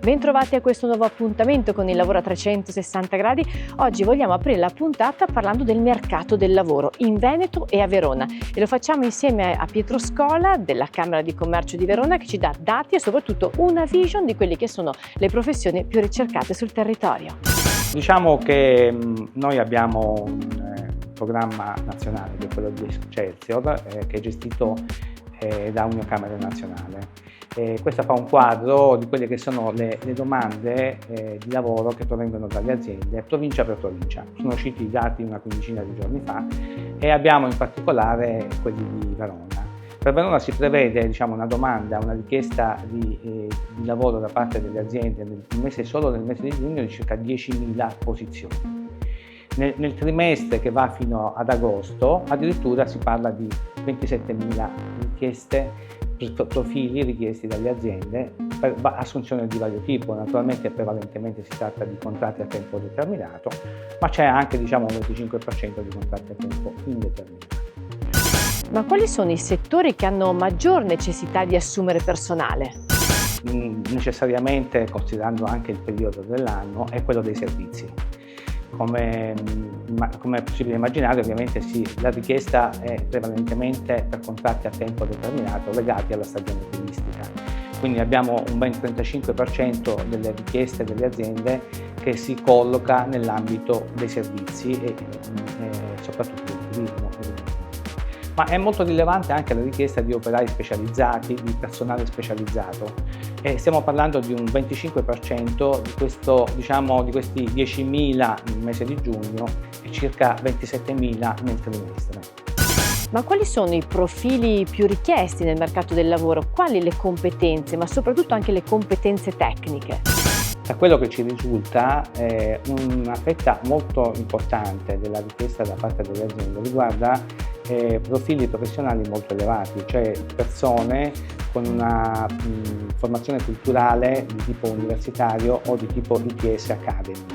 Bentrovati a questo nuovo appuntamento con il lavoro a 360 gradi. Oggi vogliamo aprire la puntata parlando del mercato del lavoro in Veneto e a Verona e lo facciamo insieme a Pietro Scola della Camera di Commercio di Verona, che ci dà dati e soprattutto una vision di quelle che sono le professioni più ricercate sul territorio. Diciamo che noi abbiamo un programma nazionale, che è quello di Excelsior, che è gestito da Unione Camere Nazionale. Questo fa un quadro di quelle che sono le domande di lavoro che provengono dalle aziende, provincia per provincia. Sono usciti i dati una quindicina di giorni fa e abbiamo in particolare quelli di Verona. Per Verona si prevede una domanda, una richiesta di lavoro da parte delle aziende solo nel mese di giugno di circa 10.000 posizioni. Nel trimestre che va fino ad agosto addirittura si parla di 27.000 richieste, profili richiesti dalle aziende per assunzione di vario tipo. Naturalmente prevalentemente si tratta di contratti a tempo determinato, ma c'è anche un 25% di contratti a tempo indeterminato. Ma quali sono i settori che hanno maggior necessità di assumere personale? Necessariamente, considerando anche il periodo dell'anno, è quello dei servizi. Come è possibile immaginare, ovviamente la richiesta è prevalentemente per contratti a tempo determinato legati alla stagione turistica. Quindi abbiamo un ben 35% delle richieste delle aziende che si colloca nell'ambito dei servizi e soprattutto del turismo. Ma è molto rilevante anche la richiesta di operai specializzati, di personale specializzato. Stiamo parlando di un 25% di questi 10.000 nel mese di giugno e circa 27.000 nel trimestre. Ma quali sono i profili più richiesti nel mercato del lavoro? Quali le competenze, ma soprattutto anche le competenze tecniche? Da quello che ci risulta, una fetta molto importante della richiesta da parte delle aziende riguarda profili professionali molto elevati, cioè persone con una formazione culturale di tipo universitario o di tipo ITS Academy.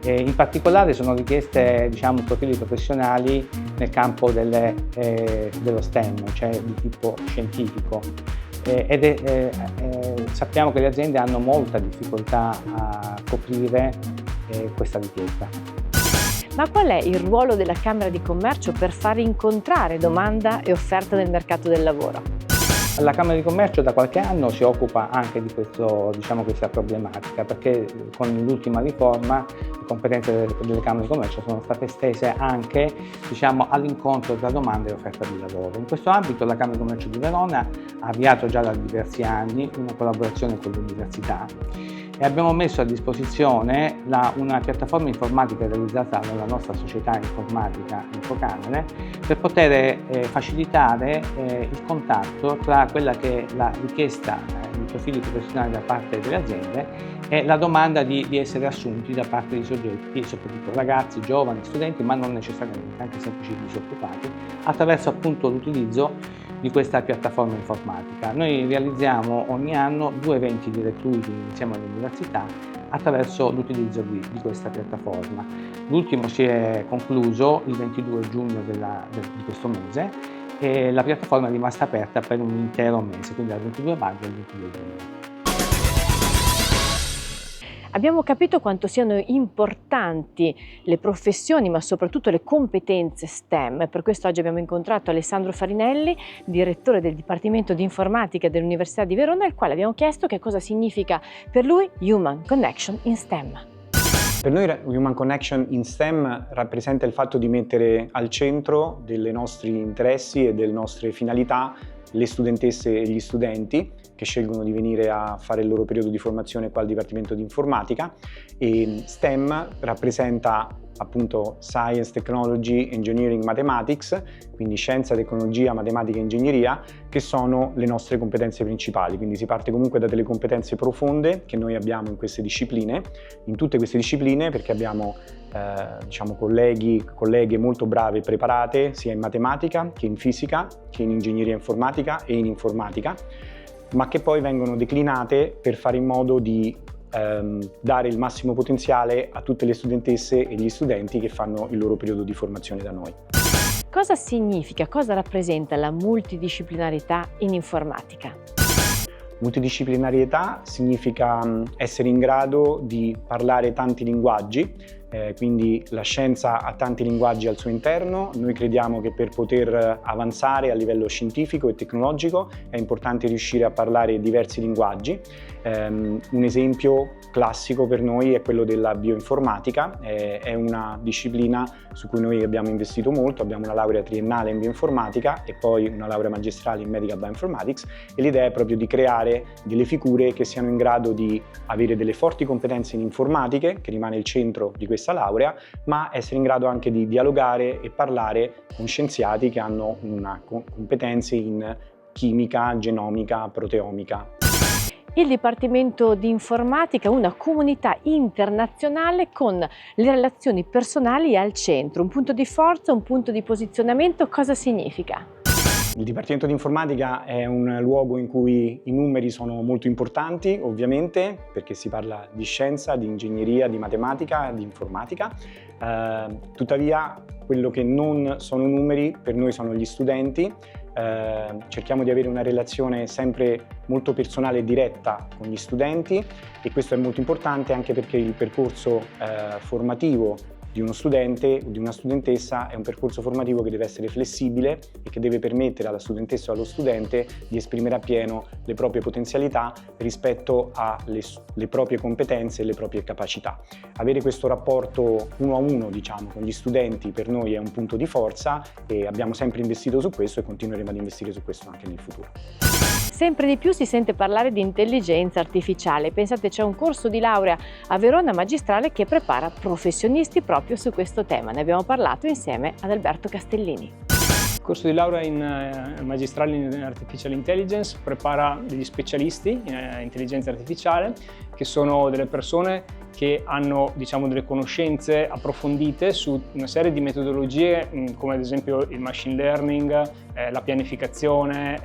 In particolare sono richieste profili professionali nel campo dello STEM, cioè di tipo scientifico. Sappiamo che le aziende hanno molta difficoltà a coprire questa richiesta. Ma qual è il ruolo della Camera di Commercio per far incontrare domanda e offerta nel mercato del lavoro? La Camera di Commercio da qualche anno si occupa anche di questa problematica, perché con l'ultima riforma le competenze delle Camere di Commercio sono state estese anche all'incontro tra domanda e offerta di lavoro. In questo ambito la Camera di Commercio di Verona ha avviato già da diversi anni una collaborazione con l'università e abbiamo messo a disposizione una piattaforma informatica realizzata dalla nostra società informatica Infocamere per poter facilitare il contatto tra quella che è la richiesta di profili professionali da parte delle aziende e la domanda di essere assunti da parte di soggetti, soprattutto ragazzi, giovani, studenti, ma non necessariamente, anche semplici disoccupati, attraverso appunto l'utilizzo di questa piattaforma informatica. Noi realizziamo ogni anno 2 eventi gratuiti insieme all'università attraverso l'utilizzo di questa piattaforma. L'ultimo si è concluso il 22 giugno di questo mese e la piattaforma è rimasta aperta per un intero mese, quindi dal 22 maggio al 22 giugno. Abbiamo capito quanto siano importanti le professioni, ma soprattutto le competenze STEM. Per questo oggi abbiamo incontrato Alessandro Farinelli, direttore del Dipartimento di Informatica dell'Università di Verona, al quale abbiamo chiesto che cosa significa per lui Human Connection in STEM. Per noi Human Connection in STEM rappresenta il fatto di mettere al centro dei nostri interessi e delle nostre finalità le studentesse e gli studenti che scelgono di venire a fare il loro periodo di formazione qua al Dipartimento di Informatica, e STEM rappresenta appunto Science, Technology, Engineering, Mathematics, quindi scienza, tecnologia, matematica e ingegneria, che sono le nostre competenze principali. Quindi si parte comunque da delle competenze profonde che noi abbiamo in queste discipline, in tutte queste discipline, perché abbiamo colleghe molto brave e preparate sia in matematica che in fisica, che in ingegneria informatica e in informatica, ma che poi vengono declinate per fare in modo di dare il massimo potenziale a tutte le studentesse e gli studenti che fanno il loro periodo di formazione da noi. Cosa significa, cosa rappresenta la multidisciplinarità in informatica? Multidisciplinarietà significa essere in grado di parlare tanti linguaggi, quindi la scienza ha tanti linguaggi al suo interno. Noi crediamo che per poter avanzare a livello scientifico e tecnologico è importante riuscire a parlare diversi linguaggi. Un esempio classico per noi è quello della bioinformatica, è una disciplina su cui noi abbiamo investito molto, abbiamo una laurea triennale in bioinformatica e poi una laurea magistrale in medical bioinformatics, e l'idea è proprio di creare delle figure che siano in grado di avere delle forti competenze in informatiche, che rimane il centro di questa laurea, ma essere in grado anche di dialogare e parlare con scienziati che hanno una competenze in chimica, genomica, proteomica. Il Dipartimento di Informatica, una comunità internazionale con le relazioni personali al centro, un punto di forza, un punto di posizionamento, cosa significa? Il Dipartimento di Informatica è un luogo in cui i numeri sono molto importanti, ovviamente, perché si parla di scienza, di ingegneria, di matematica, di informatica. Tuttavia, quello che non sono numeri per noi sono gli studenti. Cerchiamo di avere una relazione sempre molto personale e diretta con gli studenti, e questo è molto importante anche perché il percorso formativo di uno studente o di una studentessa è un percorso formativo che deve essere flessibile e che deve permettere alla studentessa o allo studente di esprimere appieno le proprie potenzialità rispetto alle proprie competenze e le proprie capacità. Avere questo rapporto uno a uno, diciamo, con gli studenti per noi è un punto di forza, e abbiamo sempre investito su questo e continueremo ad investire su questo anche nel futuro. Sempre di più si sente parlare di intelligenza artificiale. Pensate, c'è un corso di laurea a Verona magistrale che prepara professionisti proprio su questo tema. Ne abbiamo parlato insieme ad Alberto Castellini. Il corso di laurea in magistrale in Artificial Intelligence prepara degli specialisti in intelligenza artificiale, che sono delle persone che hanno, diciamo, delle conoscenze approfondite su una serie di metodologie come ad esempio il machine learning, la pianificazione,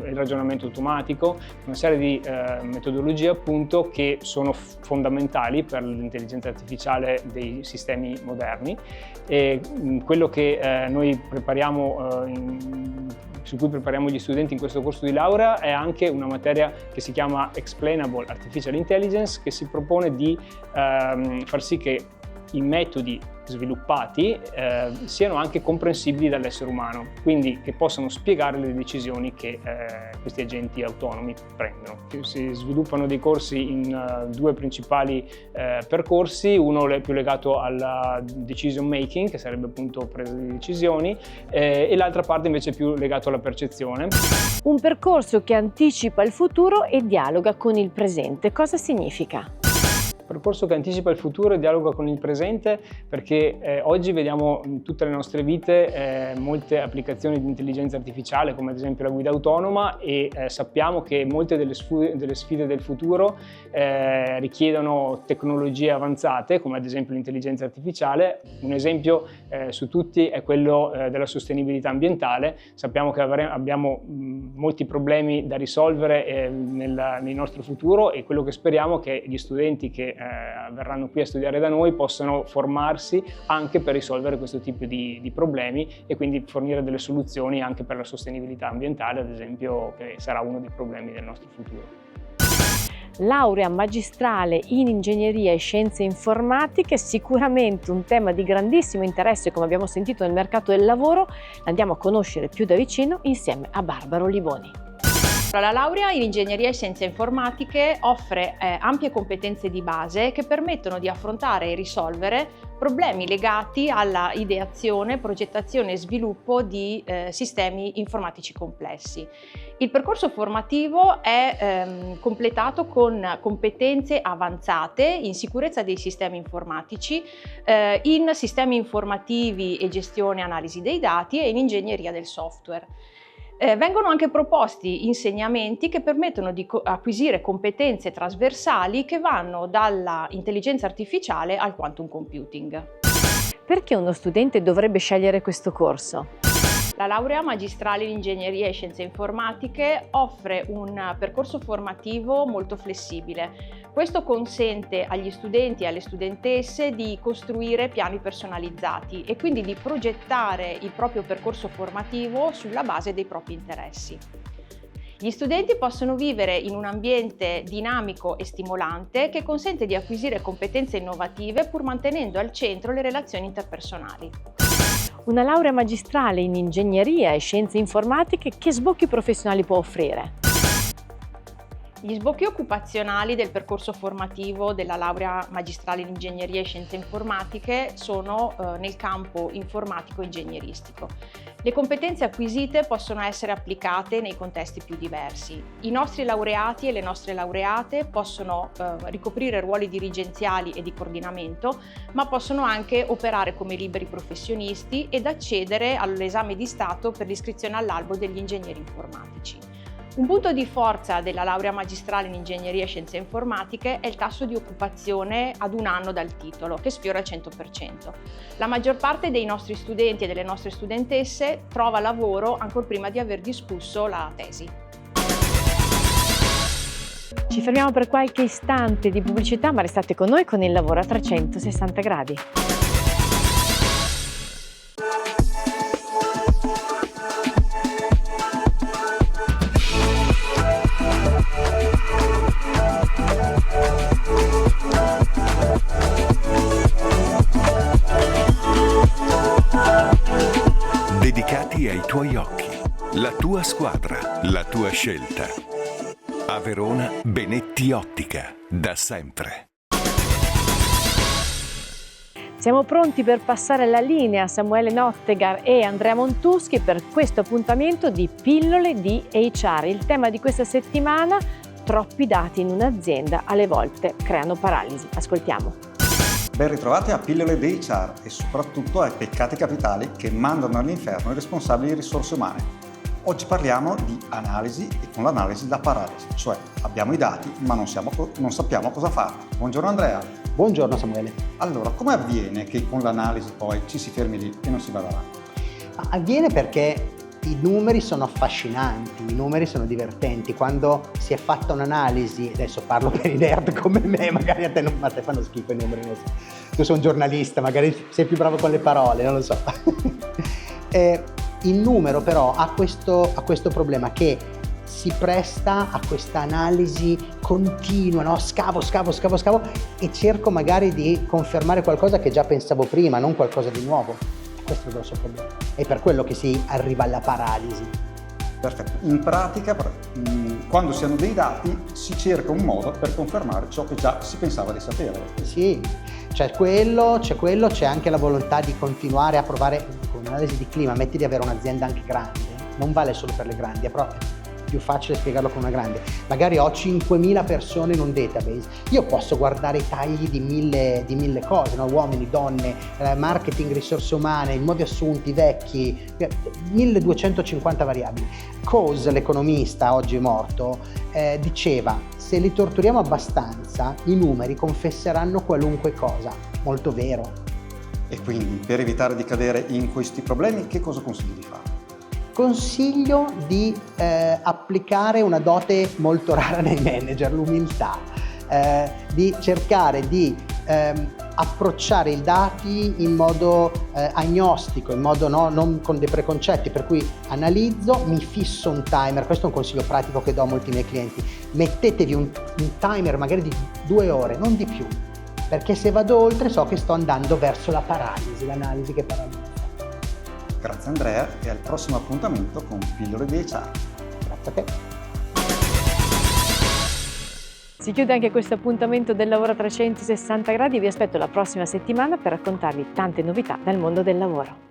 il ragionamento automatico, una serie di metodologie appunto che sono fondamentali per l'intelligenza artificiale dei sistemi moderni. E quello che noi prepariamo su cui prepariamo gli studenti in questo corso di laurea è anche una materia che si chiama Explainable Artificial Intelligence, che si propone di far sì che i metodi sviluppati siano anche comprensibili dall'essere umano, quindi che possano spiegare le decisioni che questi agenti autonomi prendono. Si sviluppano dei corsi in due principali percorsi, uno più legato alla decision making, che sarebbe appunto presa di decisioni, e l'altra parte invece più legato alla percezione. Un percorso che anticipa il futuro e dialoga con il presente. Cosa significa? Percorso che anticipa il futuro e dialoga con il presente, perché oggi vediamo in tutte le nostre vite molte applicazioni di intelligenza artificiale, come ad esempio la guida autonoma, e sappiamo che molte delle sfide del futuro richiedono tecnologie avanzate, come ad esempio l'intelligenza artificiale. Un esempio su tutti è quello della sostenibilità ambientale. Sappiamo che abbiamo molti problemi da risolvere nel nostro futuro, e quello che speriamo è che gli studenti che verranno qui a studiare da noi possano formarsi anche per risolvere questo tipo di problemi, e quindi fornire delle soluzioni anche per la sostenibilità ambientale, ad esempio, che sarà uno dei problemi del nostro futuro. Laurea magistrale in ingegneria e scienze informatiche, sicuramente un tema di grandissimo interesse, come abbiamo sentito, nel mercato del lavoro. Andiamo a conoscere più da vicino insieme a Barbara Olivoni. La laurea in ingegneria e scienze informatiche offre ampie competenze di base che permettono di affrontare e risolvere problemi legati alla ideazione, progettazione e sviluppo di sistemi informatici complessi. Il percorso formativo è completato con competenze avanzate in sicurezza dei sistemi informatici, in sistemi informativi e gestione e analisi dei dati, e in ingegneria del software. Vengono anche proposti insegnamenti che permettono di acquisire competenze trasversali che vanno dalla intelligenza artificiale al quantum computing. Perché uno studente dovrebbe scegliere questo corso? La laurea magistrale in ingegneria e scienze informatiche offre un percorso formativo molto flessibile. Questo consente agli studenti e alle studentesse di costruire piani personalizzati e quindi di progettare il proprio percorso formativo sulla base dei propri interessi. Gli studenti possono vivere in un ambiente dinamico e stimolante che consente di acquisire competenze innovative pur mantenendo al centro le relazioni interpersonali. Una laurea magistrale in ingegneria e scienze informatiche, che sbocchi professionali può offrire? Gli sbocchi occupazionali del percorso formativo della laurea magistrale in ingegneria e scienze informatiche sono nel campo informatico-ingegneristico. Le competenze acquisite possono essere applicate nei contesti più diversi. I nostri laureati e le nostre laureate possono ricoprire ruoli dirigenziali e di coordinamento, ma possono anche operare come liberi professionisti ed accedere all'esame di Stato per l'iscrizione all'albo degli ingegneri informatici. Un punto di forza della laurea magistrale in ingegneria e scienze informatiche è il tasso di occupazione ad un anno dal titolo, che sfiora il 100%. La maggior parte dei nostri studenti e delle nostre studentesse trova lavoro ancora prima di aver discusso la tesi. Ci fermiamo per qualche istante di pubblicità, ma restate con noi con il lavoro a 360 gradi. Dedicati ai tuoi occhi, la tua squadra, la tua scelta. A Verona, Benetti Ottica, da sempre. Siamo pronti per passare la linea a Samuele Nottegar e Andrea Montuschi per questo appuntamento di Pillole di HR. Il tema di questa settimana: troppi dati in un'azienda alle volte creano paralisi. Ascoltiamo. Ben ritrovati a Pillole di HR e soprattutto ai peccati capitali che mandano all'inferno i responsabili di risorse umane. Oggi parliamo di analisi e con l'analisi da paralisi, cioè abbiamo i dati ma non sappiamo cosa fare. Buongiorno Andrea. Buongiorno Samuele. Allora, come avviene che con l'analisi poi ci si fermi lì e non si vada avanti? Avviene perché i numeri sono affascinanti, i numeri sono divertenti. Quando si è fatta un'analisi, adesso parlo per i nerd come me, magari a te fanno schifo i numeri, non so. Tu sei un giornalista, magari sei più bravo con le parole, non lo so. Il numero però ha questo problema che si presta a questa analisi continua, no? Scavo e cerco magari di confermare qualcosa che già pensavo prima, non qualcosa di nuovo. Questo è il grosso problema. È per quello che si arriva alla paralisi. Perfetto. In pratica, quando si hanno dei dati, si cerca un modo per confermare ciò che già si pensava di sapere. Sì, c'è anche la volontà di continuare a provare con un'analisi di clima. Metti di avere un'azienda anche grande, non vale solo per le grandi, però è più facile spiegarlo con una grande. Magari ho 5.000 persone in un database, io posso guardare i tagli di mille cose, no? Uomini, donne, marketing, risorse umane, i nuovi assunti, vecchi, 1250 variabili. Coase, l'economista, oggi morto, diceva: se li torturiamo abbastanza, i numeri confesseranno qualunque cosa. Molto vero. E quindi, per evitare di cadere in questi problemi, che cosa consigli di fare? Consiglio di applicare una dote molto rara nei manager, l'umiltà, di cercare di approcciare i dati in modo agnostico, in modo non con dei preconcetti, per cui analizzo, mi fisso un timer. Questo è un consiglio pratico che do a molti miei clienti: mettetevi un timer magari di 2 ore, non di più, perché se vado oltre so che sto andando verso la paralisi, l'analisi che paralizza. Grazie Andrea e al prossimo appuntamento con Pillole di HR. Grazie a te. Si chiude anche questo appuntamento del lavoro a 360 gradi. Vi aspetto la prossima settimana per raccontarvi tante novità dal mondo del lavoro.